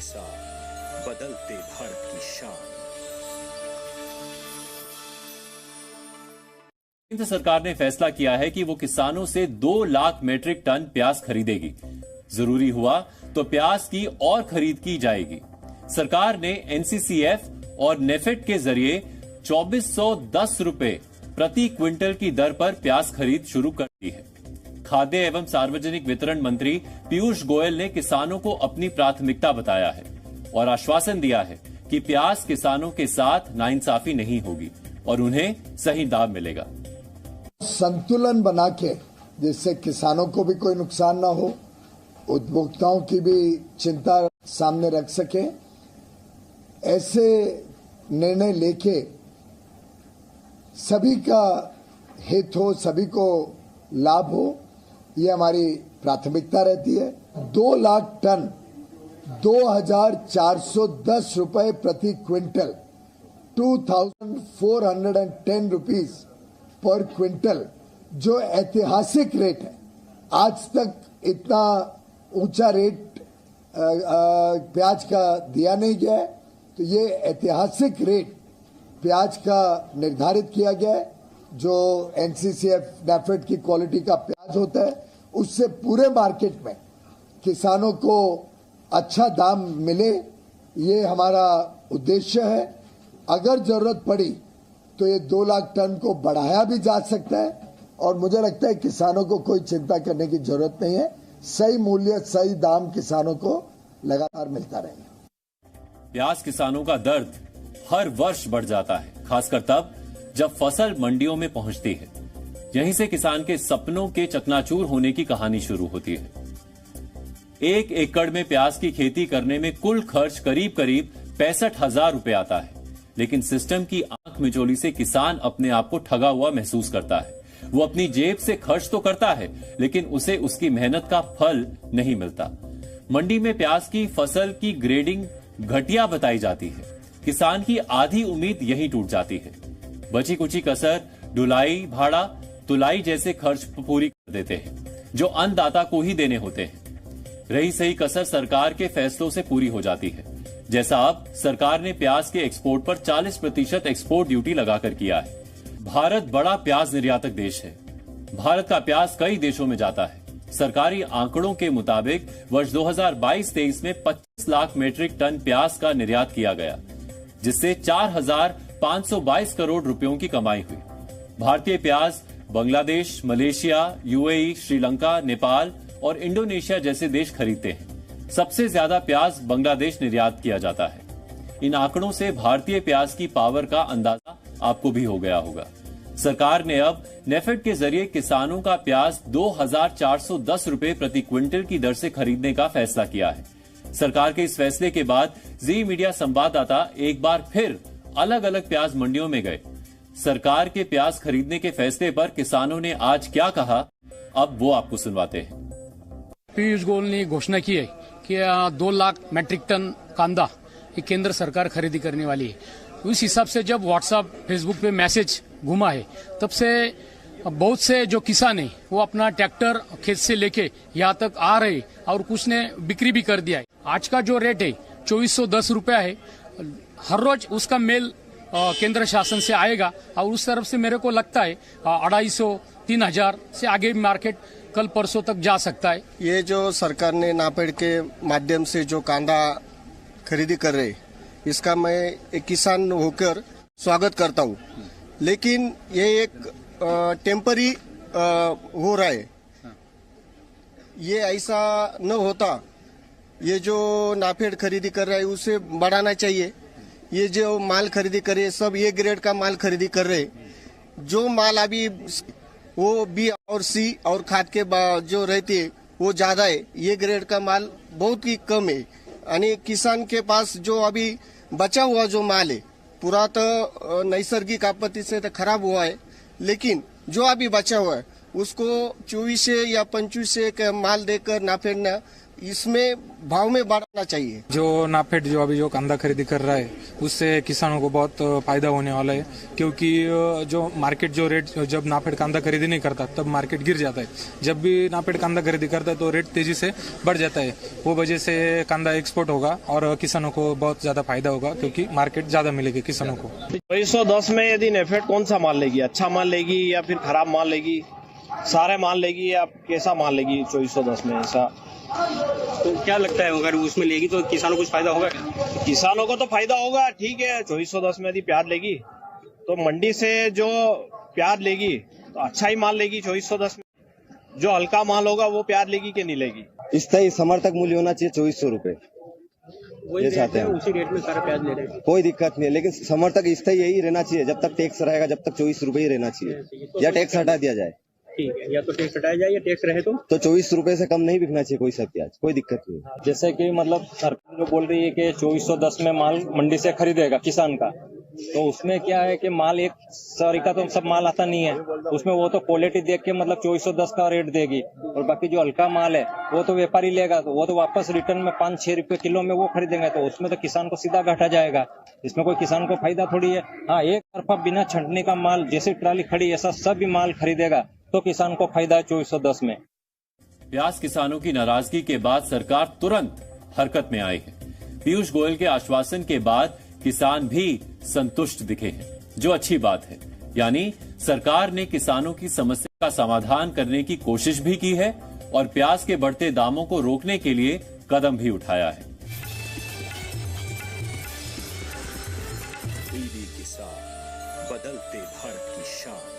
साथ बदलते भारत की शान। केंद्र सरकार ने फैसला किया है कि वो किसानों से 2 लाख मीट्रिक टन प्याज खरीदेगी। जरूरी हुआ तो प्याज की और खरीद की जाएगी। सरकार ने एनसीसीएफ और नेफेड के जरिए 2410 रुपए प्रति क्विंटल की दर पर प्याज खरीद शुरू कर दी है। खाद्य एवं सार्वजनिक वितरण मंत्री पीयूष गोयल ने किसानों को अपनी प्राथमिकता बताया है और आश्वासन दिया है कि प्याज किसानों के साथ नाइंसाफी नहीं होगी और उन्हें सही दाम मिलेगा। संतुलन बना के जिससे किसानों को भी कोई नुकसान ना हो, उपभोक्ताओं की भी चिंता सामने रख सके, ऐसे निर्णय लेके सभी का हित हो, सभी को लाभ हो, ये हमारी प्राथमिकता रहती है। 2 लाख टन 2410 रुपए प्रति क्विंटल, 2410 रुपीज पर क्विंटल, जो ऐतिहासिक रेट है। आज तक इतना ऊंचा रेट प्याज का दिया नहीं गया है, तो ये ऐतिहासिक रेट प्याज का निर्धारित किया गया है। जो एनसीसीएफ नेफेड की क्वालिटी का प्याज होता है, उससे पूरे मार्केट में किसानों को अच्छा दाम मिले, ये हमारा उद्देश्य है। अगर जरूरत पड़ी तो ये 2 लाख टन को बढ़ाया भी जा सकता है और मुझे लगता है किसानों को कोई चिंता करने की जरूरत नहीं है। सही मूल्य, सही दाम किसानों को लगातार मिलता रहेगा। प्याज किसानों का दर्द हर वर्ष बढ़ जाता है, खासकर तब जब फसल मंडियों में पहुंचती है। यहीं से किसान के सपनों के चकनाचूर होने की कहानी शुरू होती है। 1 एकड़ में प्याज की खेती करने में कुल खर्च करीब 65,000 रुपए आता है, लेकिन सिस्टम की आंख मिचोली से किसान अपने आप को ठगा हुआ महसूस करता है। वो अपनी जेब से खर्च तो करता है, लेकिन उसे उसकी मेहनत का फल नहीं मिलता। मंडी में प्याज की फसल की ग्रेडिंग घटिया बताई जाती है। किसान की आधी उम्मीद यहीं टूट जाती है। बची कुची कसर ढुलाई, भाड़ा, तुलाई जैसे खर्च पूरी कर देते हैं, जो अन्नदाता को ही देने होते हैं। रही सही कसर सरकार के फैसलों से पूरी हो जाती है, जैसा अब सरकार ने प्याज के एक्सपोर्ट पर 40% एक्सपोर्ट ड्यूटी लगाकर किया है। भारत बड़ा प्याज निर्यातक देश है। भारत का प्याज कई देशों में जाता है। सरकारी आंकड़ों के मुताबिक वर्ष 2022-23 में 25 लाख मीट्रिक टन प्याज का निर्यात किया गया, जिससे 4,522 करोड़ रुपयों की कमाई हुई। भारतीय प्याज बांग्लादेश, मलेशिया, यूएई, श्रीलंका, नेपाल और इंडोनेशिया जैसे देश खरीदते हैं। सबसे ज्यादा प्याज बांग्लादेश निर्यात किया जाता है। इन आंकड़ों से भारतीय प्याज की पावर का अंदाजा आपको भी हो गया होगा। सरकार ने अब नेफेड के जरिए किसानों का प्याज 2,410 रुपए प्रति क्विंटल की दर से खरीदने का फैसला किया है। सरकार के इस फैसले के बाद जी मीडिया संवाददाता एक बार फिर अलग अलग प्याज मंडियों में गए। सरकार के प्याज खरीदने के फैसले पर किसानों ने आज क्या कहा, अब वो आपको सुनवाते हैं। पीयूष गोयल ने घोषणा की है कि 2 लाख मीट्रिक टन कांदा ये केंद्र सरकार खरीदी करने वाली है। उस हिसाब से जब व्हाट्सएप, फेसबुक पे मैसेज घुमा है, तब से बहुत से जो किसान है वो अपना ट्रैक्टर खेत से लेके यहाँ तक आ रहे और कुछ ने बिक्री भी कर दिया है। आज का जो रेट है 2410 रुपया है। हर रोज उसका मेल केंद्र शासन से आएगा और उस तरफ से मेरे को लगता है 250-3,000 से आगे मार्केट कल परसों तक जा सकता है। ये जो सरकार ने नाफेड के माध्यम से जो कांदा खरीदी कर रहे, इसका मैं एक किसान होकर स्वागत करता हूँ, लेकिन ये एक टेम्परी हो रहा है। ये ऐसा न होता। ये जो नाफेड खरीदी कर रहा है उसे बढ़ाना चाहिए। ये जो माल खरीदी करे सब ए ग्रेड का माल खरीदी कर रहे। जो माल अभी वो बी और सी और खाद के जो रहती है वो ज्यादा है। ये ग्रेड का माल बहुत ही कम है। यानी किसान के पास जो अभी बचा हुआ जो माल है पूरा तो नैसर्गिक आपत्ति से तो खराब हुआ है, लेकिन जो अभी बचा हुआ है उसको 2400 या 2500 का माल देकर नाफेड ने इसमें भाव में बढ़ाना चाहिए। जो नाफेड जो अभी जो कांदा खरीदी कर रहा है उससे किसानों को बहुत फायदा होने वाला है, क्योंकि जो मार्केट जो रेट जब नाफेड कांदा खरीदी नहीं करता तब मार्केट गिर जाता है, जब भी नाफेड कांदा खरीदी करता है तो रेट तेजी से बढ़ जाता है। वो वजह से कांदा एक्सपोर्ट होगा और किसानों को बहुत ज्यादा फायदा होगा, क्योंकि मार्केट ज्यादा मिलेगी किसानों को। 2410 में यदि नेफेड कौन सा माल लेगी, अच्छा माल लेगी या फिर खराब माल लेगी, सारे माल लेगी या कैसा माल लेगी 2410 में? ऐसा तो क्या लगता है अगर उसमें लेगी तो किसानों को कुछ फायदा होगा क्या? किसानों को तो फायदा होगा, ठीक है। 2410 में यदि प्याज लेगी तो मंडी से जो प्याज लेगी तो अच्छा ही माल लेगी 2410 में। जो हल्का माल होगा वो प्याज लेगी कि नहीं लेगी? स्थायी समर्थक मूल्य होना चाहिए 2400 रुपए, ये चाहते हैं। उसी रेट में सारा प्याज ले रहे हैं, कोई दिक्कत नहीं है, लेकिन समर्थक स्थायी यही रहना चाहिए। जब तक टैक्स रहेगा जब तक 24 रुपए ही रहना चाहिए, या टैक्स हटा दिया जाए। ठीक है, या तो टैक्स हटाया जाए या टैक्स रहे तो 24 रुपए से कम नहीं बिकना चाहिए कोई सा प्याज, कोई दिक्कत नहीं। जैसे कि मतलब सरकार जो बोल रही है कि 2410 में माल मंडी से खरीदेगा किसान का, तो उसमें क्या है कि माल एक सॉरी का तो सब माल आता नहीं है, उसमें वो तो क्वालिटी देख के मतलब 2410 का रेट देगी, और बाकी जो हल्का माल है वो तो व्यापारी लेगा, तो वो तो वापस रिटर्न में 5-6 रुपए किलो में वो खरीदेंगे, तो उसमें तो किसान को सीधा घाटा जाएगा। इसमें कोई किसान को फायदा थोड़ी है। हाँ, एक तरफा बिना छंटने का माल जैसे ट्राली खड़ी ऐसा सभी माल खरीदेगा तो किसान को फायदा है 2410 में। प्याज किसानों की नाराजगी के बाद सरकार तुरंत हरकत में आई है। पीयूष गोयल के आश्वासन के बाद किसान भी संतुष्ट दिखे हैं, जो अच्छी बात है। यानी सरकार ने किसानों की समस्या का समाधान करने की कोशिश भी की है और प्याज के बढ़ते दामों को रोकने के लिए कदम भी उठाया है। टीवी किसान, बदलते भारत की शान।